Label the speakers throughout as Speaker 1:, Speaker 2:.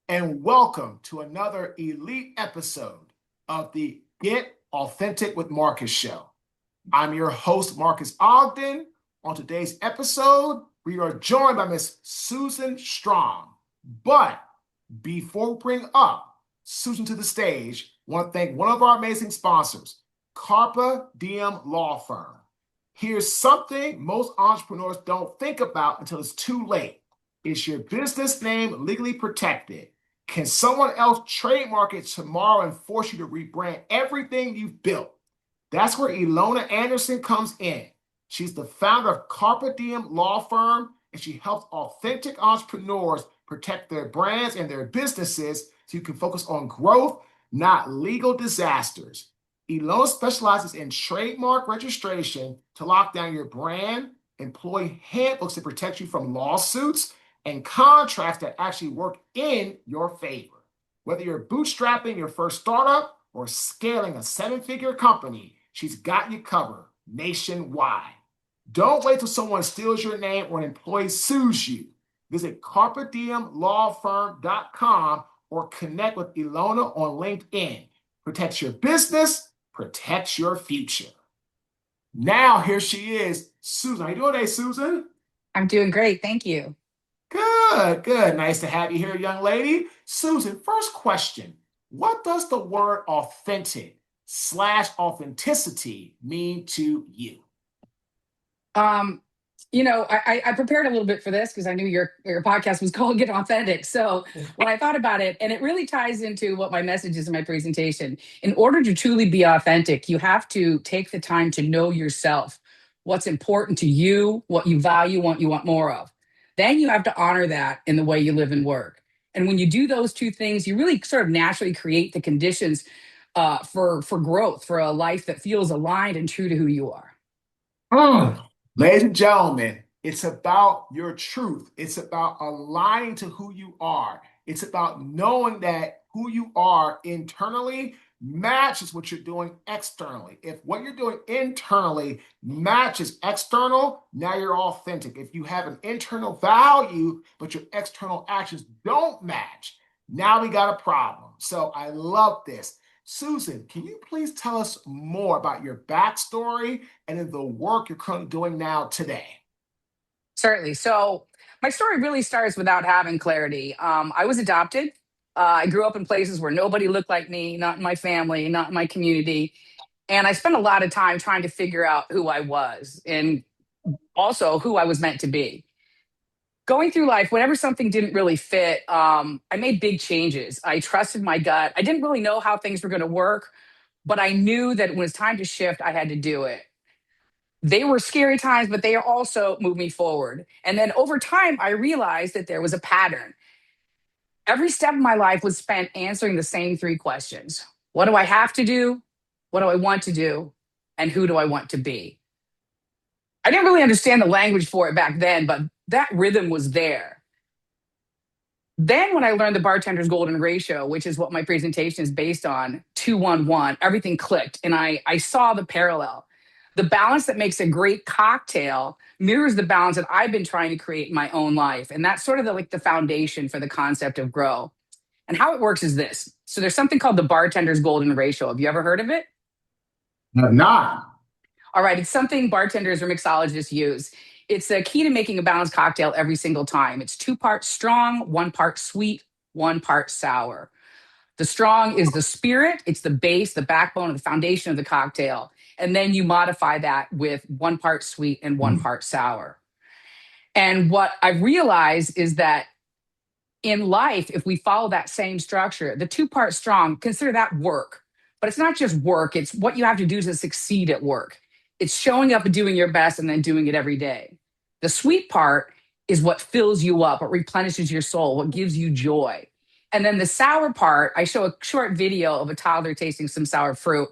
Speaker 1: and welcome to another elite episode of the Get Authentic with Marques show. I'm your host, Marques Ogden. On today's episode, we are joined by Miss Susan Strom. But before we bring up Susan to the stage, I want to thank one of our amazing sponsors, Carpe Diem Law Firm. Here's something most entrepreneurs don't think about until it's too late. Is your business name legally protected? Can someone else trademark it tomorrow and force you to rebrand everything you've built? That's where Ilona Anderson comes in. She's the founder of Carpe Diem Law Firm, and she helps authentic entrepreneurs protect their brands and their businesses so you can focus on growth, not legal disasters. Ilona specializes in trademark registration to lock down your brand, employee handbooks to protect you from lawsuits, and contracts that actually work in your favor. Whether you're bootstrapping your first startup or scaling a seven-figure company, she's got you covered nationwide. Don't wait till someone steals your name or an employee sues you. Visit carpediemlawfirm.com or connect with Ilona on LinkedIn. Protects your business, protects your future. Now, here she is, Susan. How you doing today, Susan?
Speaker 2: I'm doing great. Thank you.
Speaker 1: Good. Nice to have you here, young lady. Susan, first question. What does the word authentic/authenticity mean to you?
Speaker 2: I prepared a little bit for this because I knew your podcast was called Get Authentic. So when I thought about it, and it really ties into what my message is in my presentation, in order to truly be authentic, you have to take the time to know yourself, what's important to you, what you value, what you want more of. Then you have to honor that in the way you live and work. And when you do those two things, you really sort of naturally create the conditions for growth, for a life that feels aligned and true to who you are.
Speaker 1: Ladies and gentlemen, it's about your truth. It's about aligning to who you are. It's about knowing that who you are internally matches what you're doing externally. If what you're doing internally matches external, now you're authentic. If you have an internal value, but your external actions don't match, now we got a problem. So I love this. Susan, can you please tell us more about your backstory and then the work you're currently doing now today?
Speaker 2: Certainly. So my story really starts without having clarity. I was adopted. I grew up in places where nobody looked like me, not in my family, not in my community. And I spent a lot of time trying to figure out who I was and also who I was meant to be. Going through life, whenever something didn't really fit, I made big changes. I trusted my gut. I didn't really know how things were going to work, but I knew that when it was time to shift, I had to do it. They were scary times, but they also moved me forward. And then over time, I realized that there was a pattern. Every step of my life was spent answering the same three questions. What do I have to do? What do I want to do? And who do I want to be? I didn't really understand the language for it back then, but that rhythm was there. Then when I learned the bartender's golden ratio, which is what my presentation is based on, 2-1-1, everything clicked. And I saw the parallel. The balance that makes a great cocktail mirrors the balance that I've been trying to create in my own life. And that's sort of the foundation for the concept of grow. And how it works is this. So there's something called the bartender's golden ratio. Have you ever heard of it?
Speaker 1: Not.
Speaker 2: All right. It's something bartenders or mixologists use. It's a key to making a balanced cocktail every single time. It's 2 parts strong, 1 part sweet, 1 part sour. The strong is the spirit. It's the base, the backbone, and the foundation of the cocktail. And then you modify that with 1 part sweet and 1 part sour. And what I realized is that in life, if we follow that same structure, the 2 part strong, consider that work. But it's not just work. It's what you have to do to succeed at work. It's showing up and doing your best and then doing it every day. The sweet part is what fills you up, what replenishes your soul, what gives you joy. And then the sour part, I show a short video of a toddler tasting some sour fruit.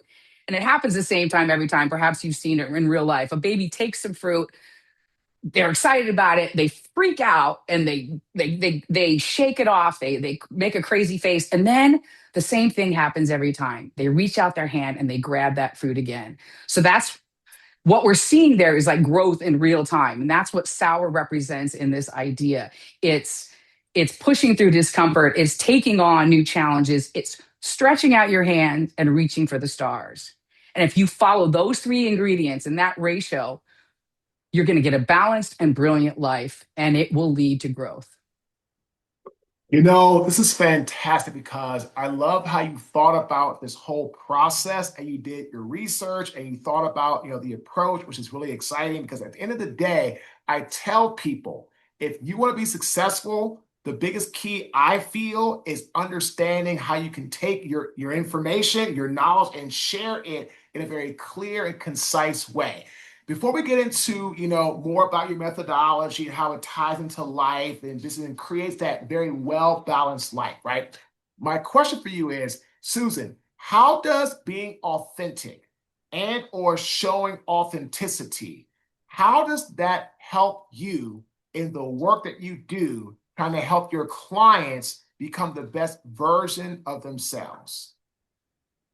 Speaker 2: And it happens the same time every time. Perhaps you've seen it in real life. A baby takes some fruit. They're excited about it. They freak out and they shake it off. They make a crazy face. And then the same thing happens every time. They reach out their hand and they grab that fruit again. So that's what we're seeing there is like growth in real time. And that's what sour represents in this idea. It's It's pushing through discomfort. It's taking on new challenges. It's stretching out your hand and reaching for the stars. And if you follow those three ingredients in that ratio, you're going to get a balanced and brilliant life, and it will lead to growth.
Speaker 1: This is fantastic because I love how you thought about this whole process and you did your research and you thought about, the approach, which is really exciting because at the end of the day, I tell people, if you want to be successful, the biggest key I feel is understanding how you can take your information, your knowledge, and share it in a very clear and concise way. Before we get into, more about your methodology and how it ties into life and business and creates that very well-balanced life, right? My question for you is, Susan, how does being authentic and or showing authenticity, how does that help you in the work that you do, trying to help your clients become the best version of themselves?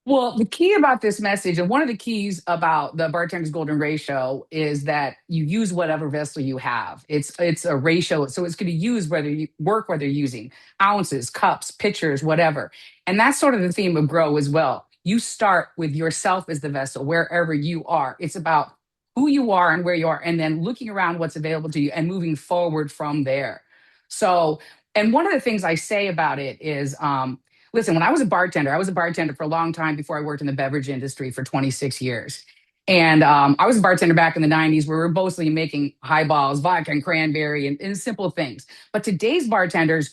Speaker 2: Well, the key about this message, and one of the keys about the bartender's golden ratio, is that you use whatever vessel you have. It's a ratio, so it's going to use whether you're using ounces, cups, pitchers, whatever. And that's sort of the theme of Grow as well. You start with yourself as the vessel wherever you are. It's about who you are and where you are, and then looking around what's available to you and moving forward from there. So, and one of the things I say about it is, listen, when I was a bartender for a long time before I worked in the beverage industry for 26 years. And I was a bartender back in the 90s where we were mostly making highballs, vodka and cranberry and simple things. But today's bartenders,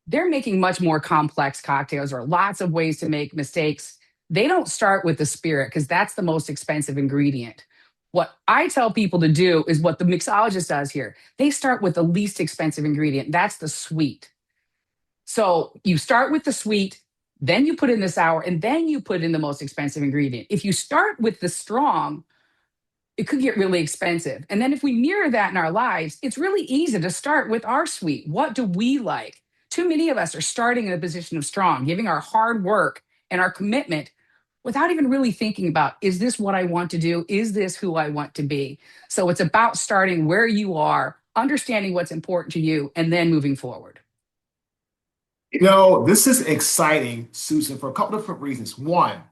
Speaker 2: they're making much more complex cocktails or lots of ways to make mistakes. They don't start with the spirit because that's the most expensive ingredient. What I tell people to do is what the mixologist does here. They start with the least expensive ingredient. That's the sweet. So you start with the sweet, then you put in the sour, and then you put in the most expensive ingredient. If you start with the strong, it could get really expensive. And then if we mirror that in our lives, it's really easy to start with our sweet. What do we like? Too many of us are starting in a position of strong, giving our hard work and our commitment without even really thinking about, is this what I want to do? Is this who I want to be? So it's about starting where you are, understanding what's important to you, and then moving forward.
Speaker 1: This is exciting, Susan, for a couple of different reasons. One,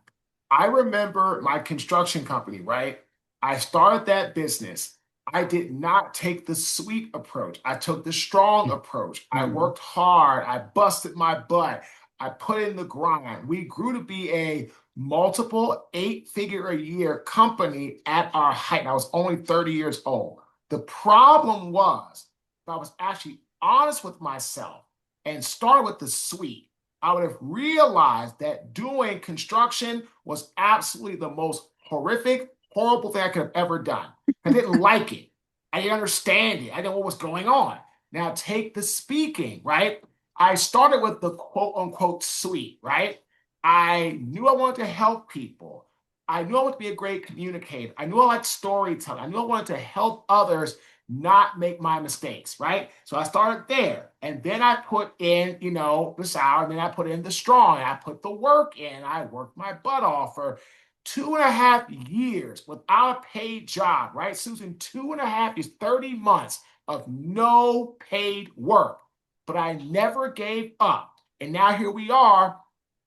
Speaker 1: I remember my construction company, right? I started that business. I did not take the sweet approach. I took the strong approach. I
Speaker 2: Mhm.
Speaker 1: worked hard. I busted my butt. I put in the grind. We grew to be a multiple eight-figure a year company at our height. I was only 30 years old. The problem was, if I was actually honest with myself and started with the sweet, I would have realized that doing construction was absolutely the most horrific, horrible thing I could have ever done. I didn't like it. I didn't understand it. I didn't know what was going on. Now take the speaking, right? I started with the quote unquote sweet, right? I knew I wanted to help people. I knew I wanted to be a great communicator. I knew I liked storytelling. I knew I wanted to help others not make my mistakes, right? So I started there. And then I put in, the sour, and then I put in the strong, and I put the work in. I worked my butt off for 2.5 years without a paid job, right, Susan? 2.5 years, 30 months of no paid work. But I never gave up. And now here we are,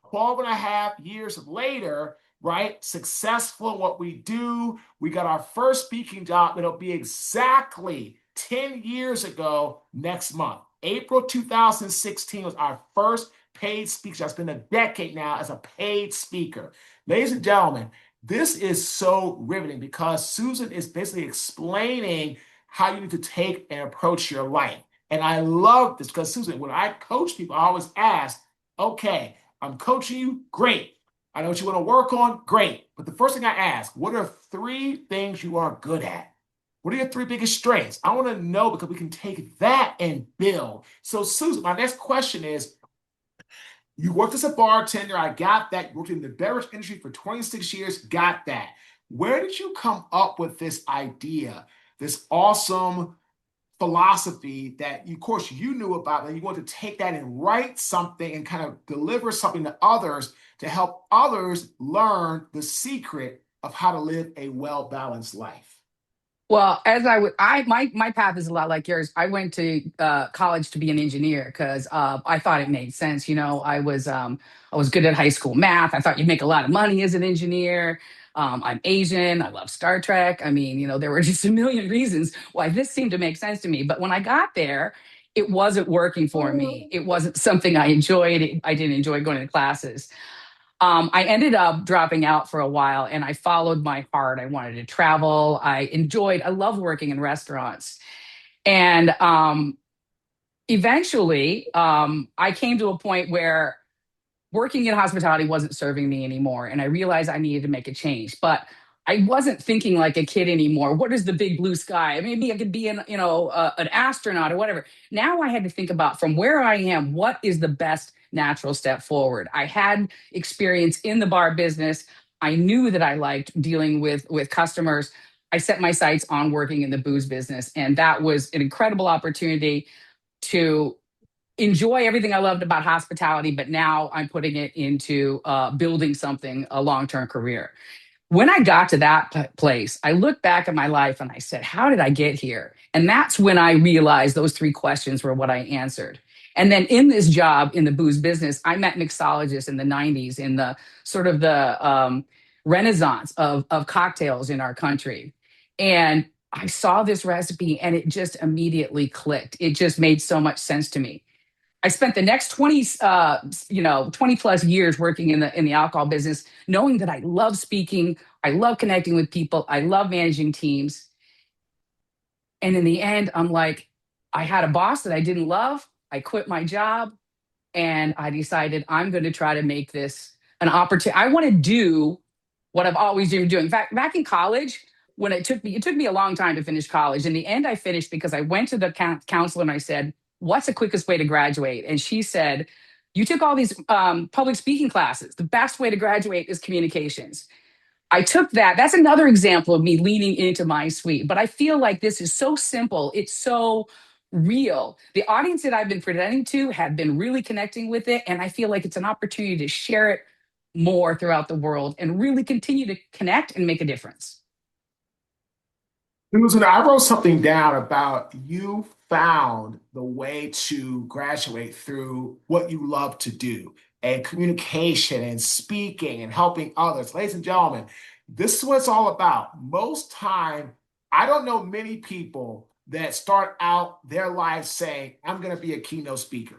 Speaker 1: 12 and a half years later, right? Successful in what we do. We got our first speaking job. It'll be exactly 10 years ago next month. April 2016 was our first paid speaker. It's been a decade now as a paid speaker. Ladies and gentlemen, this is so riveting because Susan is basically explaining how you need to take and approach your life. And I love this because, Susan, when I coach people, I always ask, okay, I'm coaching you, great. I know what you want to work on, great. But the first thing I ask, what are 3 things you are good at? What are your 3 biggest strengths? I want to know because we can take that and build. So, Susan, my next question is, you worked as a bartender, I got that. You worked in the beverage industry for 26 years, got that. Where did you come up with this idea, this awesome philosophy that, of course, you knew about, that you want to take that and write something and kind of deliver something to others to help others learn the secret of how to live a well-balanced life?
Speaker 2: Well, as my path is a lot like yours. I went to college to be an engineer because I thought it made sense. I was good at high school math. I thought you'd make a lot of money as an engineer. I'm Asian. I love Star Trek. I mean, there were just a million reasons why this seemed to make sense to me. But when I got there, it wasn't working for me. It wasn't something I enjoyed. I didn't enjoy going to classes. I ended up dropping out for a while and I followed my heart. I wanted to travel. I love working in restaurants. And eventually, I came to a point where working in hospitality wasn't serving me anymore. And I realized I needed to make a change. But I wasn't thinking like a kid anymore. What is the big blue sky? Maybe I could be an astronaut or whatever. Now I had to think about from where I am, what is the best natural step forward? I had experience in the bar business. I knew that I liked dealing with customers. I set my sights on working in the booze business. And that was an incredible opportunity to enjoy everything I loved about hospitality, but now I'm putting it into building something, a long term career. When I got to that place, I looked back at my life and I said, how did I get here? And that's when I realized those three questions were what I answered. And then in this job in the booze business, I met mixologists in the 90s in the sort of the renaissance of cocktails in our country. And I saw this recipe and it just immediately clicked. It just made so much sense to me. I spent the next 20 plus years working in the alcohol business, knowing that I love speaking, I love connecting with people, I love managing teams. And in the end, I'm like, I had a boss that I didn't love. I quit my job and I decided I'm going to try to make this an opportunity. I want to do what I've always been doing. In fact, back in college, when it took me a long time to finish college. In the end, I finished because I went to the counselor and I said, "What's the quickest way to graduate?" And she said, "You took all these public speaking classes. The best way to graduate is communications." I took that. That's another example of me leaning into my suite. But I feel like this is so simple. It's so real. The audience that I've been presenting to have been really connecting with it. And I feel like it's an opportunity to share it more throughout the world and really continue to connect and make a difference.
Speaker 1: Susan, I wrote something down about you found the way to graduate through what you love to do and communication and speaking and helping others. Ladies and gentlemen, this is what it's all about. Most time, I don't know many people that start out their life saying, I'm going to be a keynote speaker.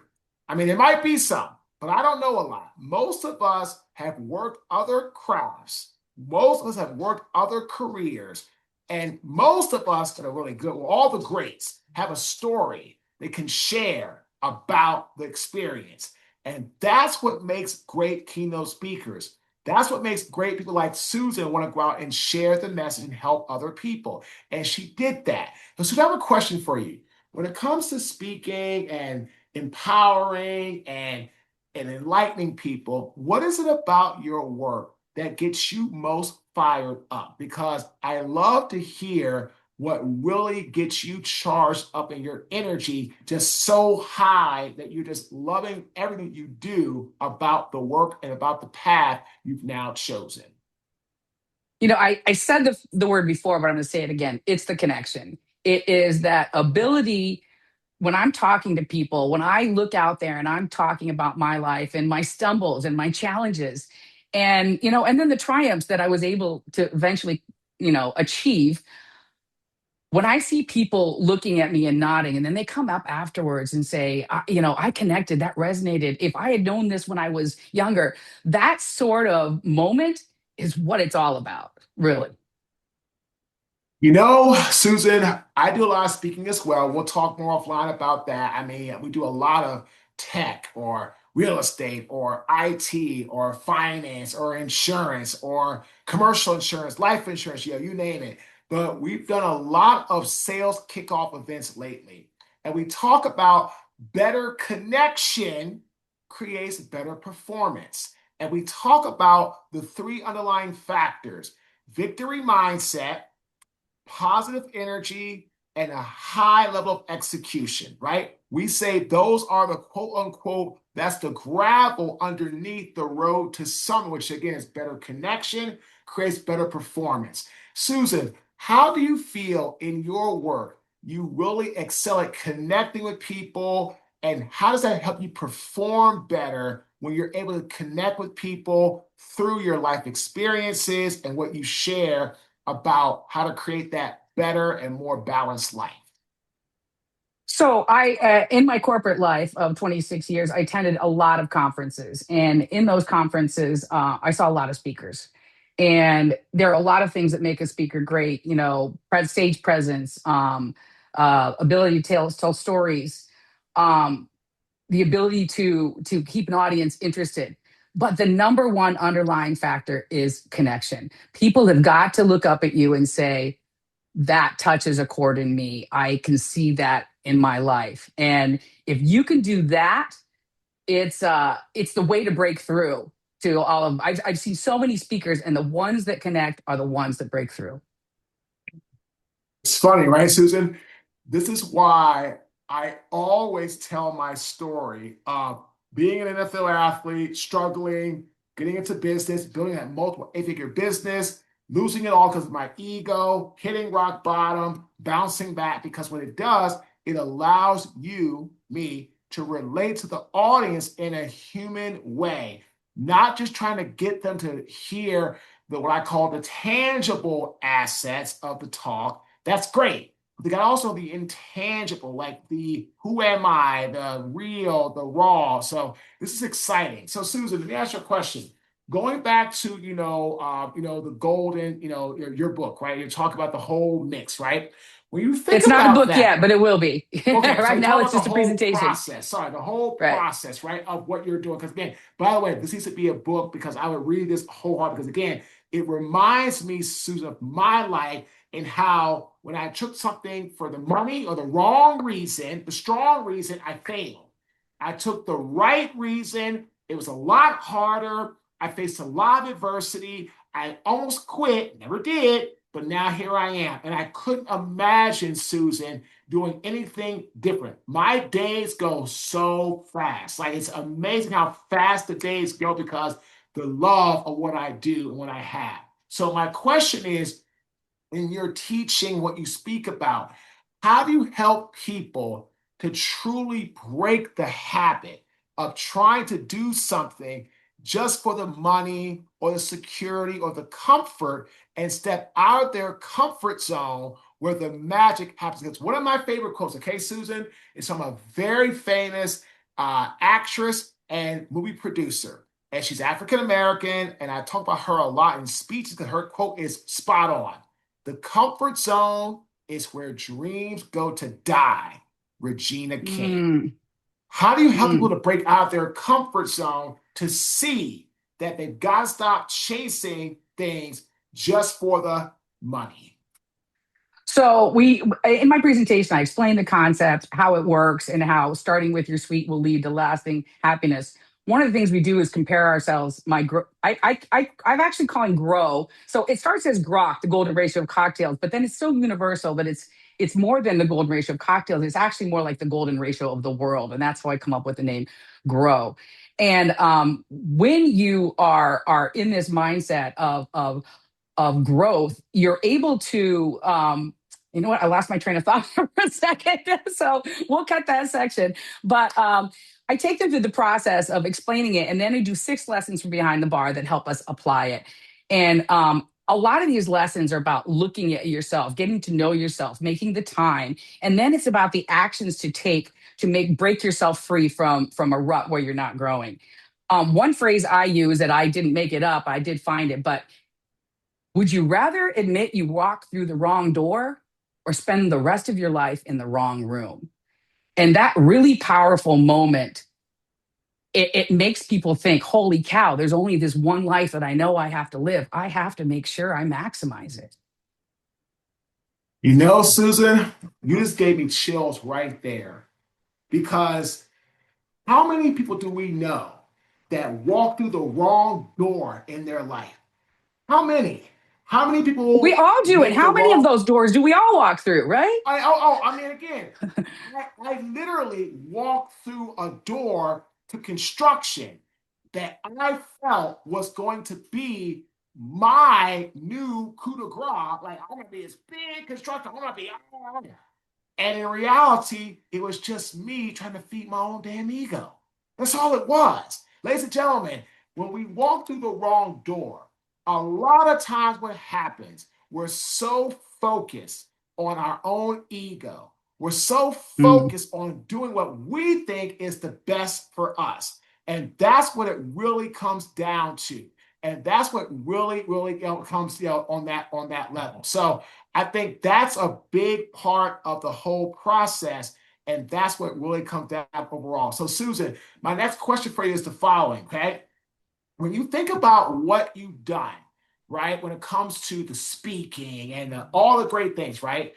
Speaker 1: I mean, there might be some, but I don't know a lot. Most of us have worked other crafts. Most of us have worked other careers. And most of us that are really good, well, all the greats have a story they can share about the experience. And that's what makes great keynote speakers. That's what makes great people like Susan want to go out and share the message and help other people. And she did that. So, Susan, I have a question for you. When it comes to speaking and empowering and enlightening people, what is it about your work that gets you most fired up? Because I love to hear what really gets you charged up in your energy just so high that you're just loving everything you do about the work and about the path you've now chosen.
Speaker 2: I said the word before, but I'm going to say it again. It's the connection. It is that ability when I'm talking to people, when I look out there and I'm talking about my life and my stumbles and my challenges and then the triumphs that I was able to eventually, achieve. When I see people looking at me and nodding, and then they come up afterwards and say, I connected, that resonated. If I had known this when I was younger, that sort of moment is what it's all about, really.
Speaker 1: Susan, I do a lot of speaking as well. We'll talk more offline about that. I mean, we do a lot of tech or real estate or IT or finance or insurance or commercial insurance, life insurance, you name it. But we've done a lot of sales kickoff events lately. And we talk about better connection creates better performance. And we talk about the three underlying factors: victory mindset, positive energy, and a high level of execution, right? We say those are the quote unquote, that's the gravel underneath the road to summer, which again is better connection, creates better performance. Susan, How do you feel in your work you really excel at connecting with people, and how does that help you perform better when you're able to connect with people through your life experiences and what you share about how to create that better and more balanced life?
Speaker 2: So in my corporate life of 26 years, I attended a lot of conferences, and in those conferences, I saw a lot of speakers. And there are a lot of things that make a speaker great. Stage presence, ability to tell stories, um, the ability to keep an audience interested. But the number one underlying factor is connection. People have got to look up at you and say, that touches a chord in me. I can see that in my life. And if you can do that, it's the way to break through to all of I've seen so many speakers, and the ones that connect are the ones that break through.
Speaker 1: It's funny, right, Susan? This is why I always tell my story of being an NFL athlete, struggling, getting into business, building that multiple eight-figure business, losing it all because of my ego, hitting rock bottom, bouncing back, because what it does, it allows you, me, to relate to the audience in a human way, not just trying to get them to hear what I call the tangible assets of the talk. That's great. They got also the intangible, like the who am I, the real, the raw. So this is exciting. So Susan, let me ask you a question. Going back to the golden, your book, right? You talk about the whole mix, right? When you think
Speaker 2: It's not a
Speaker 1: about
Speaker 2: book
Speaker 1: that,
Speaker 2: yet, but it will be.
Speaker 1: okay, so
Speaker 2: Right
Speaker 1: you
Speaker 2: now,
Speaker 1: talk
Speaker 2: it's
Speaker 1: about the
Speaker 2: just a
Speaker 1: whole
Speaker 2: presentation.
Speaker 1: process. Sorry, the whole
Speaker 2: Right.
Speaker 1: process, right, of what you're doing. Because again, by the way, this needs to be a book because I would read this wholeheartedly. Because again, it reminds me, Susan, of my life and how when I took something for the money or the wrong reason, the strong reason, I failed. I took the right reason. It was a lot harder. I faced a lot of adversity. I almost quit, never did, but now here I am. And I couldn't imagine, Susan, doing anything different. My days go so fast. Like it's amazing how fast the days go because the love of what I do and what I have. So my question is, in your teaching, what you speak about, how do you help people to truly break the habit of trying to do something just for the money or the security or the comfort and step out of their comfort zone where the magic happens? It's one of my favorite quotes, okay, Susan? It's from a very famous actress and movie producer. And she's African American, and I talk about her a lot in speeches because her quote is spot on. The comfort zone is where dreams go to die. Regina King.
Speaker 2: Mm,
Speaker 1: How do you help people
Speaker 2: mm.
Speaker 1: to break out of their comfort zone to see that they've got to stop chasing things just for the money?
Speaker 2: So in my presentation, I explained the concept, how it works, and how starting with your sweet will lead to lasting happiness. One of the things we do is compare ourselves. I've actually calling grow. So it starts as grok, the golden ratio of cocktails, but then it's so universal that it's more than the golden ratio of cocktails. It's actually more like the golden ratio of the world, and that's why I come up with the name grow. And when you are in this mindset of growth, you're able to, you know what? I lost my train of thought for a second. So we'll cut that section. But I take them through the process of explaining it. And then I do 6 lessons from behind the bar that help us apply it. And a lot of these lessons are about looking at yourself, getting to know yourself, making the time. And then it's about the actions to take to break yourself free from a rut where you're not growing. One phrase I use that I didn't make it up, I did find it, but would you rather admit you walked through the wrong door or spend the rest of your life in the wrong room? And that really powerful moment, it makes people think, holy cow, there's only this one life that I know I have to live. I have to make sure I maximize it.
Speaker 1: You know, Susan, you just gave me chills right there because how many people do we know that walk through the wrong door in their life? How many? How many
Speaker 2: We
Speaker 1: people
Speaker 2: all do it.
Speaker 1: make the
Speaker 2: How many of
Speaker 1: wrong?
Speaker 2: those doors do we all walk through, right?
Speaker 1: I mean, again, I literally walked through a door to construction that I felt was going to be my new coup de grace. Like, I'm going to be this big constructor. I'm going to be. And in reality, it was just me trying to feed my own damn ego. That's all it was. Ladies and gentlemen, when we walk through the wrong door, a lot of times what happens, we're so focused on our own ego. We're so
Speaker 2: Mm.
Speaker 1: focused on doing what we think is the best for us. And that's what it really comes down to. And that's what really, really comes on that level. So I think that's a big part of the whole process. And that's what really comes down overall. So, Susan, my next question for you is the following, okay? When you think about what you've done, right, when it comes to the speaking and all the great things, right,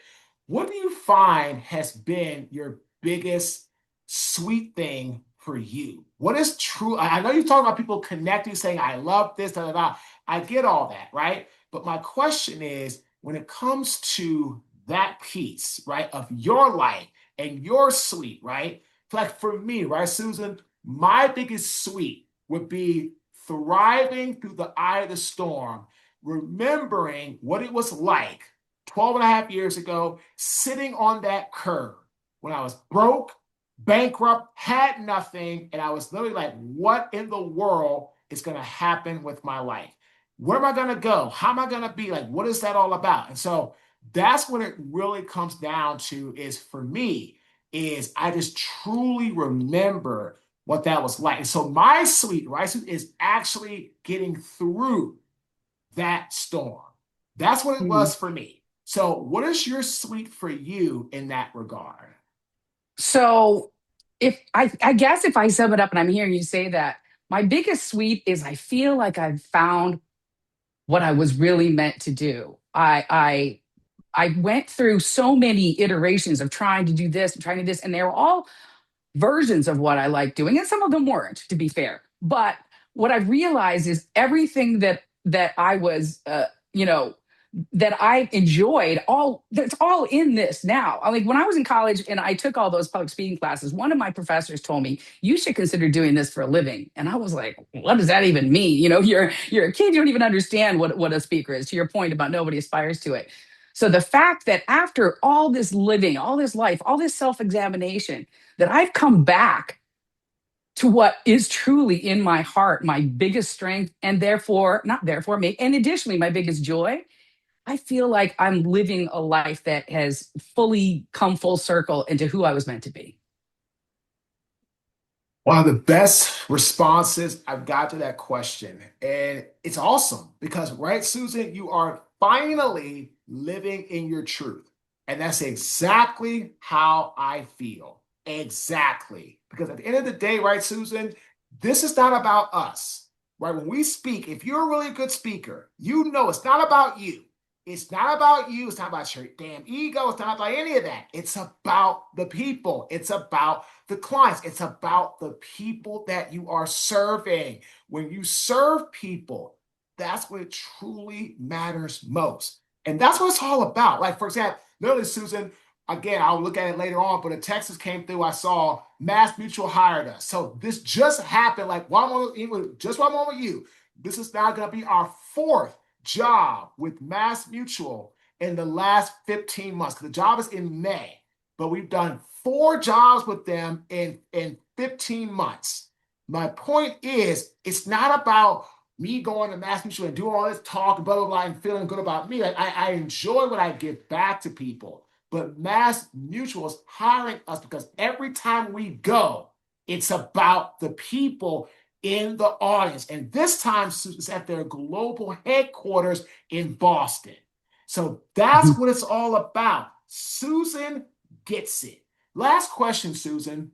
Speaker 1: what do you find has been your biggest sweet thing for you? What is true? I know you talk about people connecting, saying, I love this, da, da, da. I get all that, right? But my question is, when it comes to that piece, right, of your life and your sweet, right? Like for me, right, Susan, my biggest sweet would be thriving through the eye of the storm, remembering what it was like 12 and a half years ago, sitting on that curb when I was broke, bankrupt, had nothing, and I was literally like, what in the world is going to happen with my life? Where am I going to go? How am I going to be? Like, what is that all about? And so that's what it really comes down to is for me, is I just truly remember what that was like. And so my sweet, right, is actually getting through that storm. That's what it
Speaker 2: Mm.
Speaker 1: was for me. So what is your sweet for you in that regard?
Speaker 2: So if I guess if I sum it up and I'm hearing you say that, my biggest sweep is I feel like I've found what I was really meant to do. I went through so many iterations of trying to do this and trying to do this, and they were all versions of what I like doing, and some of them weren't, to be fair. But what I've realized is everything that I was, that I enjoyed, all that's all in this now. I like when I was in college and I took all those public speaking classes. One of my professors told me you should consider doing this for a living, and I was like, "What does that even mean?" You're a kid, you don't even understand what a speaker is. To your point about nobody aspires to it. So the fact that after all this living, all this life, all this self examination, that I've come back to what is truly in my heart, my biggest strength, and therefore, not therefore, and additionally, my biggest joy. I feel like I'm living a life that has fully come full circle into who I was meant to be.
Speaker 1: One of the best responses I've got to that question. And it's awesome because, right, Susan, you are finally living in your truth. And that's exactly how I feel. Exactly. Because at the end of the day, right, Susan, this is not about us, right? When we speak, if you're a really good speaker, you know it's not about you. It's not about you. It's not about your damn ego. It's not about any of that. It's about the people. It's about the clients. It's about the people that you are serving. When you serve people, that's what truly matters most. And that's what it's all about. Like, for example, literally, Susan, again, I'll look at it later on, but a Texas came through. I saw Mass Mutual hired us. So this just happened, like, just while I'm on with you. This is now going to be our fourth job with Mass Mutual in the last 15 months. The job is in May, but we've done 4 jobs with them in 15 months. My point is, it's not about me going to Mass Mutual and doing all this talk and blah, blah, blah, and feeling good about me. I enjoy what I give back to people, but Mass Mutual is hiring us because every time we go, it's about the people in the audience. And this time, it's at their global headquarters in Boston. So that's what it's all about. Susan gets it. Last question, Susan.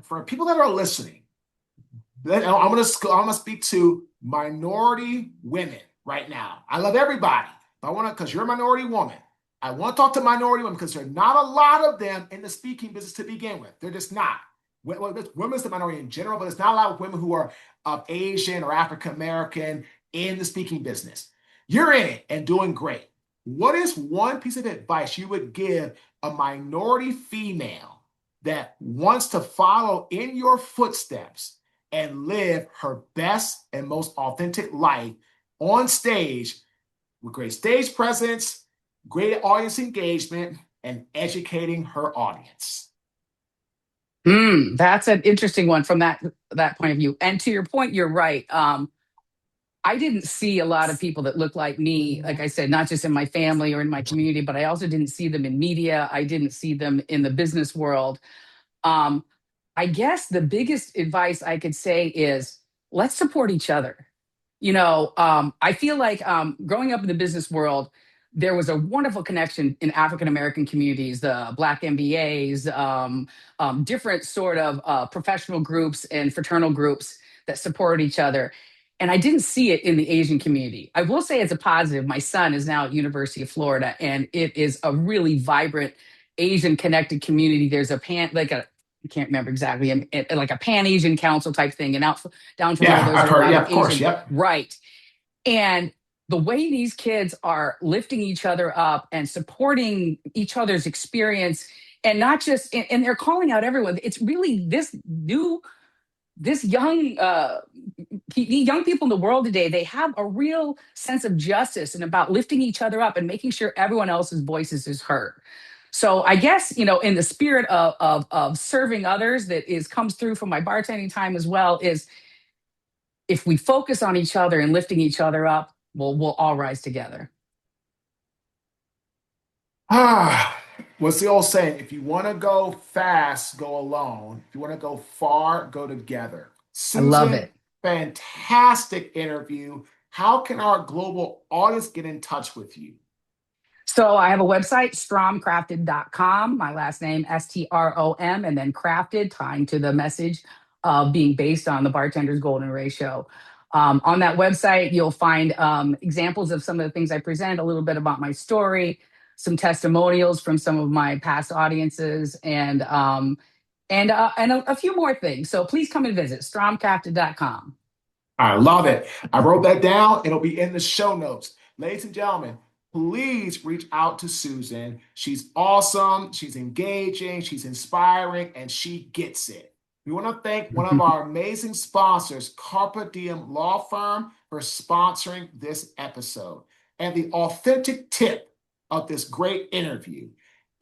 Speaker 1: For people that are listening, I'm gonna speak to minority women right now. I love everybody, but I want to, because you're a minority woman. I want to talk to minority women because there are not a lot of them in the speaking business to begin with. They're just not. Well, women's the minority in general, but it's not a lot of women who are of Asian or African American in the speaking business. You're in it and doing great. What is one piece of advice you would give a minority female that wants to follow in your footsteps and live her best and most authentic life on stage with great stage presence, great audience engagement, and educating her audience.
Speaker 2: That's an interesting one from that point of view. And to your point, you're right. I didn't see a lot of people that looked like me, like I said, not just in my family or in my community, but I also didn't see them in media. I didn't see them in the business world. Um, I guess the biggest advice I could say is let's support each other. I feel like growing up in the business world, there was a wonderful connection in African American communities, the Black MBAs, different sort of professional groups and fraternal groups that support each other. And I didn't see it in the Asian community. I will say it's a positive. My son is now at University of Florida, and it is a really vibrant Asian connected community. There's a I can't remember exactly, like a Pan Asian Council type thing, and down Florida,
Speaker 1: Yeah,
Speaker 2: there's
Speaker 1: I've
Speaker 2: a
Speaker 1: heard.
Speaker 2: lot
Speaker 1: Yeah,
Speaker 2: of
Speaker 1: of course.
Speaker 2: Asian,
Speaker 1: Yep.
Speaker 2: right? And the way these kids are lifting each other up and supporting each other's experience, and not just, and they're calling out everyone. It's really this young people in the world today, they have a real sense of justice and about lifting each other up and making sure everyone else's voices is heard. So I guess, in the spirit of serving others that comes through from my bartending time as well, is if we focus on each other and lifting each other up, we'll all rise together.
Speaker 1: What's the old saying? If you want to go fast, go alone. If you want to go far, go together.
Speaker 2: I love
Speaker 1: Susan,
Speaker 2: it.
Speaker 1: fantastic interview. How can our global audience get in touch with you?
Speaker 2: So I have a website, stromcrafted.com, my last name, Strom, and then crafted, tying to the message of being based on the bartender's golden ratio. On that website, you'll find examples of some of the things I present, a little bit about my story, some testimonials from some of my past audiences, and a few more things. So please come and visit, stromcrafted.com.
Speaker 1: I love it. I wrote that down. It'll be in the show notes. Ladies and gentlemen, please reach out to Susan. She's awesome. She's engaging. She's inspiring, and she gets it. We want to thank one of our amazing sponsors, Carpe Diem Law Firm, for sponsoring this episode. And the authentic tip of this great interview: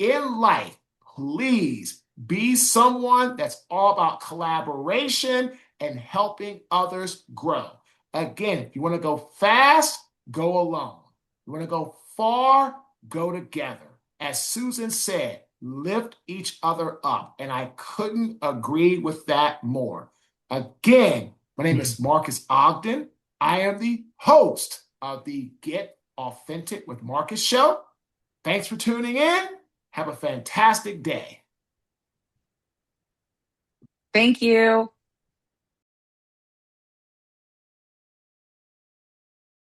Speaker 1: in life, please be someone that's all about collaboration and helping others grow. Again, if you want to go fast, go alone. You want to go far, go together. As Susan said, lift each other up. And I couldn't agree with that more. Again, my name is Marques Ogden. I am the host of the Get Authentic with Marques show. Thanks for tuning in. Have a fantastic day.
Speaker 2: Thank you.